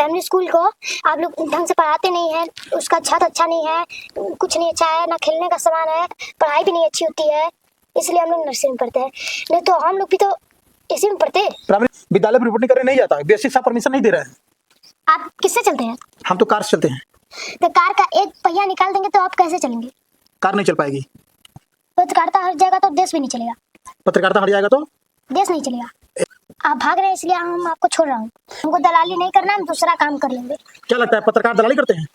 Primary school को आप लोग ढंग से पढ़ाते नहीं है, उसका छत अच्छा नहीं है, कुछ नहीं अच्छा है, ना खेलने का सामान है, पढ़ाई भी नहीं अच्छी होती है, इसलिए हम लोग नर्सरी में पढ़ते हैं। नहीं तो हम लोग भी तो इसी में पढ़ते। प्राइमरी विद्यालय में रिपोर्टिंग करने नहीं जाता, बेसिक साहब परमिशन नहीं दे रहे हैं। आप किससे चलते हैं? हम तो कार से चलते हैं। तो कार का एक पहिया निकाल देंगे तो आप कैसे चलेंगे? कार नहीं चल पाएगी। पत्रकारिता हट जाएगा तो देश भी नहीं चलेगा। पत्रकारिता हट जाएगा तो देश नहीं चलेगा। आप भाग रहे हैं इसलिए हम आपको छोड़ रहा हूँ। हमको दलाली नहीं करना, हम दूसरा काम कर लेंगे। क्या लगता है पत्रकार दलाली करते हैं?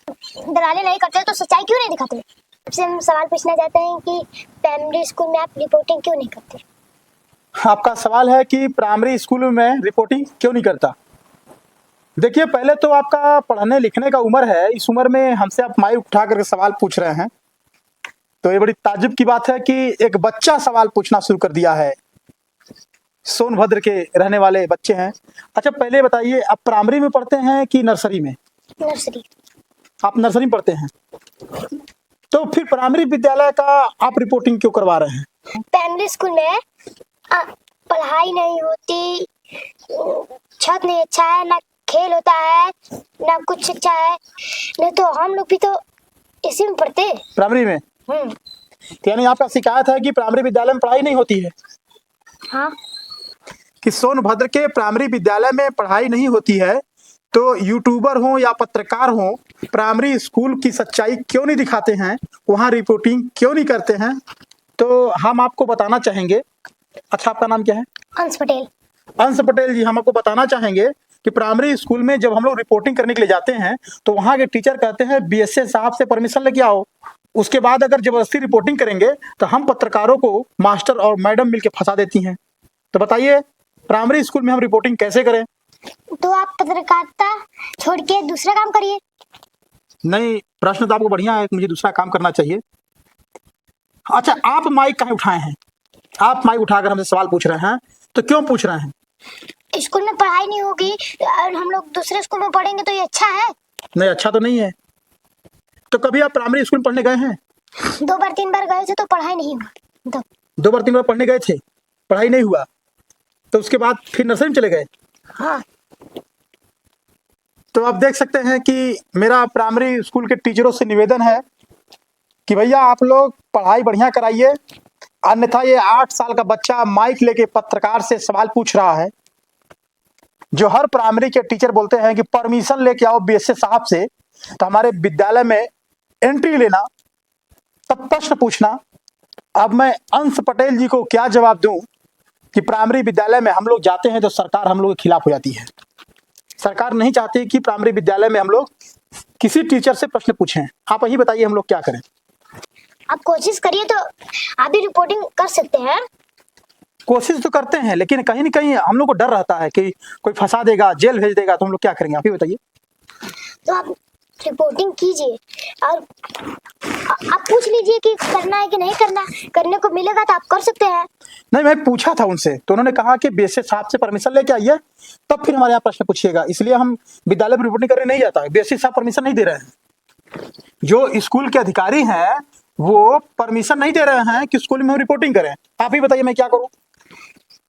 दलाली नहीं करते तो सच्चाई क्यों नहीं दिखाते? आपसे हम सवाल पूछना चाहते हैं कि प्राइमरी स्कूल में आप रिपोर्टिंग क्यों नहीं करते? आपका सवाल है कि प्राइमरी स्कूल में रिपोर्टिंग क्यों नहीं करता। देखिए, पहले तो आपका पढ़ने लिखने का उम्र है, इस उम्र में हमसे आप माइक उठा करके सवाल पूछ रहे हैं, तो ये बड़ी ताज्जुब की बात है कि एक बच्चा सवाल पूछना शुरू कर दिया है। सोनभद्र के रहने वाले बच्चे हैं। अच्छा, पहले बताइए, आप प्राइमरी में पढ़ते हैं कि नर्सरी में? नर्सरी। आप नर्सरी में पढ़ते हैं, तो फिर प्राइमरी विद्यालय का आप रिपोर्टिंग क्यों करवा रहे हैं? प्राइमरी स्कूल में पढ़ाई नहीं होती, छत नहीं अच्छा है, ना खेल होता है, ना कुछ अच्छा है। नहीं तो हम लोग भी तो इसी में पढ़ते। प्राइमरी में? यानी आपका शिकायत है कि प्राइमरी विद्यालय में पढ़ाई नहीं होती है? हाँ। कि सोनभद्र के प्राइमरी विद्यालय में पढ़ाई नहीं होती है, तो यूट्यूबर हो या पत्रकार हो, प्राइमरी स्कूल की सच्चाई क्यों नहीं दिखाते हैं, वहाँ रिपोर्टिंग क्यों नहीं करते हैं? तो हम आपको बताना चाहेंगे। अच्छा, आपका नाम क्या है? अंश पटेल। अंश पटेल जी, हम आपको बताना चाहेंगे कि प्राइमरी स्कूल में जब हम लोग रिपोर्टिंग करने के लिए जाते हैं तो वहाँ के टीचर कहते हैं बीएसए साहब से परमिशन लेके आओ। उसके बाद अगर जबरदस्ती रिपोर्टिंग करेंगे तो हम पत्रकारों को मास्टर और मैडम मिलके फंसा देती हैं। तो बताइए, प्राइमरी स्कूल में हम रिपोर्टिंग कैसे करें? तो आप पत्रकारिता छोड़ के दूसरा काम करिए। नहीं, प्रश्न तो आपको बढ़िया है, मुझे दूसरा काम करना चाहिए। अच्छा, आप माइक कहाँ उठाए हैं? आप माइक उठाकर हमसे सवाल पूछ रहे हैं, तो क्यों पूछ रहे हैं? स्कूल में पढ़ाई नहीं होगी और हम लोग दूसरे स्कूल में पढ़ेंगे तो ये अच्छा है? नहीं, अच्छा तो नहीं है। तो कभी आप प्राइमरी स्कूल पढ़ने गए हैं? 2 बार 3 बार गए थे तो पढ़ाई नहीं हुआ। 2 बार 3 बार पढ़ने गए थे, पढ़ाई नहीं हुआ, तो उसके बाद फिर नर्सरी में चले गए? हाँ। तो आप देख सकते हैं कि मेरा प्राइमरी स्कूल के टीचरों से निवेदन है कि भैया आप लोग पढ़ाई बढ़िया कराइए, अन्यथा ये 8 साल का बच्चा माइक लेके पत्रकार से सवाल पूछ रहा है। जो हर प्राइमरी के टीचर बोलते हैं कि परमिशन लेके आओ बीएसए साहब से, तो हमारे विद्यालय में एंट्री लेना, तब प्रश्न पूछना। अब मैं अंश पटेल जी को क्या जवाब दूं कि प्राइमरी विद्यालय में हम लोग जाते हैं तो सरकार हम लोग के खिलाफ हो जाती है। सरकार नहीं चाहती कि प्राइमरी विद्यालय में हम लोग किसी टीचर से प्रश्न पूछें। आप यही बताइए, हम लोग क्या करें? आप कोशिश करिए तो आप भी रिपोर्टिंग कर सकते हैं। कोशिश तो करते हैं, लेकिन कहीं ना कहीं हम लोग को डर रहता है कि कोई फंसा देगा, जेल भेज देगा, तो हम लोग क्या करेंगे? आप ही बताइए। तो आप रिपोर्टिंग कीजिए और आप पूछ लीजिए कि करना है कि नहीं करना। करने को मिलेगा तो आप कर सकते हैं। नहीं, मैं पूछा था उनसे, तो उन्होंने कहा कि बीएसए साहब से परमिशन लेके आइए, तब फिर हमारे यहाँ प्रश्न पूछिएगा। इसलिए हम विद्यालय में रिपोर्टिंग करने नहीं जाता है, बीएसए साहब परमिशन नहीं दे रहे हैं। जो स्कूल के अधिकारी हैं वो परमिशन नहीं दे रहे हैं कि स्कूल में हम रिपोर्टिंग करें। आप ही बताइए, मैं क्या करूँ?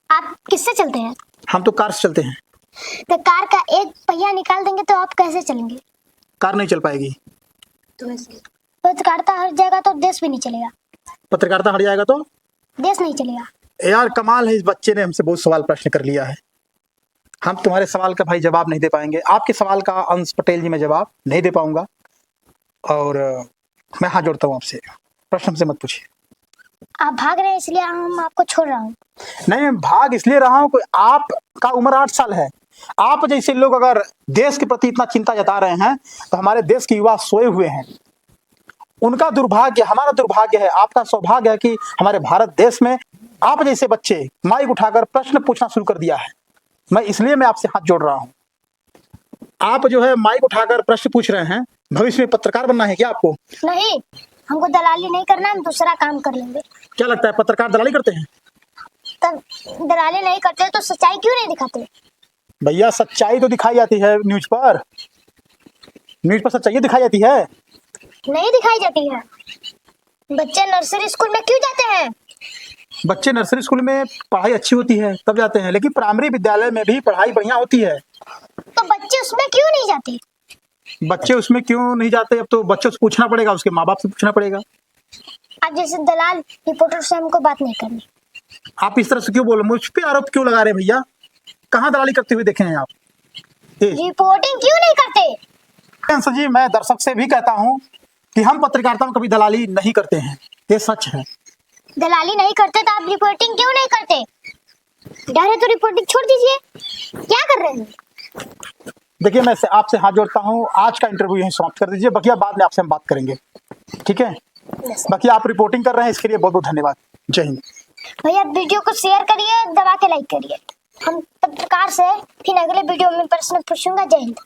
आप किससे चलते हैं? हम तो कार से चलते हैं। तो कार का एक पहिया निकाल देंगे तो आप कैसे चलेंगे? कार नहीं चल पाएगी। तो पत्रकारिता हट जाएगा तो देश भी नहीं चलेगा। पत्रकारिता हट जाएगा तो देश नहीं चलेगा। यार कमाल है, इस बच्चे ने हमसे बहुत सवाल प्रश्न कर लिया है। हम तुम्हारे सवाल का भाई जवाब नहीं दे पाएंगे। आपके सवाल का अंश पटेल जी मैं जवाब नहीं दे पाऊंगा, और मैं हाथ जोड़ता हूँ आपसे, प्रश्न हमसे मत पूछिए। आप भाग रहे हैं इसलिए हम आपको छोड़ रहा हूँ। नहीं, मैं भाग इसलिए रहा हूँ, आपका उम्र 8 साल है। आप जैसे लोग अगर देश के प्रति इतना चिंता जता रहे हैं, तो हमारे देश के युवा सोए हुए हैं। उनका दुर्भाग्य हमारा दुर्भाग्य है, आपका सौभाग्य है कि हमारे भारत देश में आप जैसे बच्चे माइक उठाकर प्रश्न पूछना शुरू कर दिया है। मैं आपसे हाथ जोड़ रहा हूँ। आप जो है माइक उठाकर प्रश्न पूछ रहे हैं, भविष्य में पत्रकार बनना है क्या आपको? नहीं, हमको दलाली नहीं करना, हम दूसरा काम कर लेंगे। क्या लगता है पत्रकार दलाली करते हैं? तब दलाली नहीं करते तो सच्चाई क्यों नहीं दिखाते? भैया, सच्चाई तो दिखाई जाती है न्यूज पर। न्यूज पर सच्चाई दिखाई जाती है? नहीं दिखाई जाती है। बच्चे नर्सरी स्कूल में क्यों जाते हैं? बच्चे नर्सरी स्कूल में पढ़ाई अच्छी होती है तब जाते हैं, लेकिन प्राइमरी विद्यालय में भी पढ़ाई बढ़िया होती है। तो बच्चे उसमें क्यों नहीं जाते? बच्चे उसमें क्यों नहीं जाते? अब तो बच्चों से पूछना पड़ेगा, उसके माँ बाप से पूछना पड़ेगा। आप जैसे दलाल रिपोर्टर से हमको बात नहीं करनी। आप इस तरह से क्यों बोल रहे, मुझ पे आरोप क्यों लगा रहे हैं भैया? कहाँ दलाली करते हुए देखे हैं आप? रिपोर्टिंग क्यों नहीं करते? अंशु जी, मैं दर्शक से भी कहता हूँ कि हम पत्रकारिता में कभी दलाली नहीं करते हैं, ये सच है। दलाली नहीं करते तो आप रिपोर्टिंग क्यों नहीं करते? डर है तो रिपोर्टिंग छोड़ दीजिए। क्या कर रहे हैं? देखिए, मैं आपसे हाथ जोड़ता हूँ, आज का इंटरव्यू यहीं समाप्त कर दीजिए, बाकी बाद में आपसे हम बात करेंगे, ठीक है? बाकी आप रिपोर्टिंग कर रहे हैं, इसके लिए बहुत बहुत धन्यवाद। जय हिंद। भैया वीडियो को शेयर करिए, दबा के लाइक करिए। हम पत्रकार से फिर अगले वीडियो में प्रश्न पूछूंगा। जय हिंद।